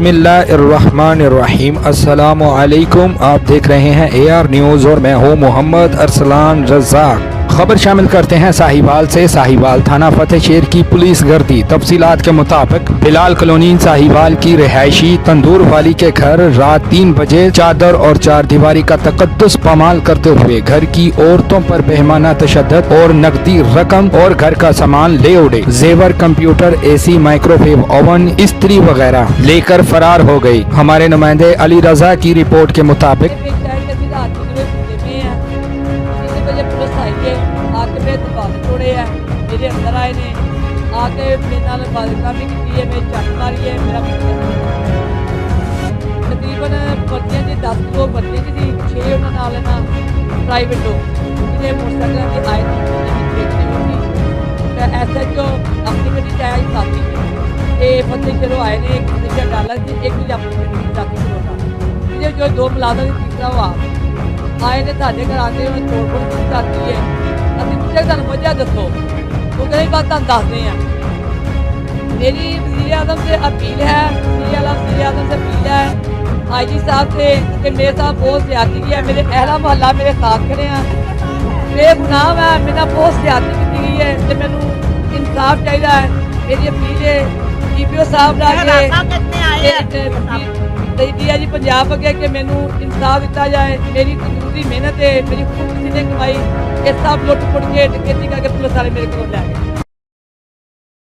बिस्मिल्लाहिर्रहमानिर्रहीम। अस्सलामु अलैकुम। आप देख रहे हैं AR न्यूज़ और मैं हूँ मोहम्मद अरसलान रज़ाक। खबर शामिल करते हैं साहिवाल से। साहिवाल थाना फतेह शेर की पुलिस गर्दी। तफसीलात के मुताबिक बिलाल कॉलोनी साहिवाल की रिहायशी तंदूर वाली के घर रात 3 बजे चादर और चार दीवारी का तकद्दुस पामाल करते हुए घर की औरतों पर बेहमाना तशद्दुद और नकदी रकम और घर का सामान ले उड़े। जेवर, कंप्यूटर, AC, माइक्रोवेव ओवन, इस्त्री वगैरह लेकर फरार हो गई। हमारे नुमाइंदे अली रजा की रिपोर्ट के मुताबिक मेरे अंदर आए ने आके मेरे नाल बदकामी की है, मेरी चट मारी है। मेरा तकरीबन बच्चे जी 10 लोग बच्चे जी थी, 6 उन्होंने नाल ना प्राइवेट लोग जिन्हें मोटरसाइकिल के आए देखने होगी। SHO अपनी गड्डी से आया साथी ये बच्चे चलो आए ने $1 से एक अपनी साथी होता ये जो 2 मुलाजम तीसरा हुआ आए ने साढ़े घर आके तोड़ फोड़ की जाती है। ਅਸੀਂ ਪੁੱਛਿਆ ਤੁਹਾਨੂੰ ਵਜ੍ਹਾ ਦੱਸੋ, ਉਹ ਕਹਿੰਦੇ ਬਾਤ ਤੁਹਾਨੂੰ ਦੱਸਦੇ ਆ। मेरी वज़ीर आज़म से अपील है, वज़ीर आज़म से अपील है IG साहब से कि मेरे साथ बहुत ज़्यादती की है। मेरे अहला मोहल्ला मेरे साथ खड़े हैं, बेगुनाह है, मेरा बहुत ज़्यादती की गई है तो मैनू इंसाफ चाहिए है। मेरी अपील है DPO साहब DIG पंजाब अगे कि मैनू इंसाफ दिता जाए। मेरी तंदूरी मेहनत है, मेरी खुद किसी ने कमाई, ये सब लुट पुट के डकैती करके पुलिस वाले मेरे को लै गए।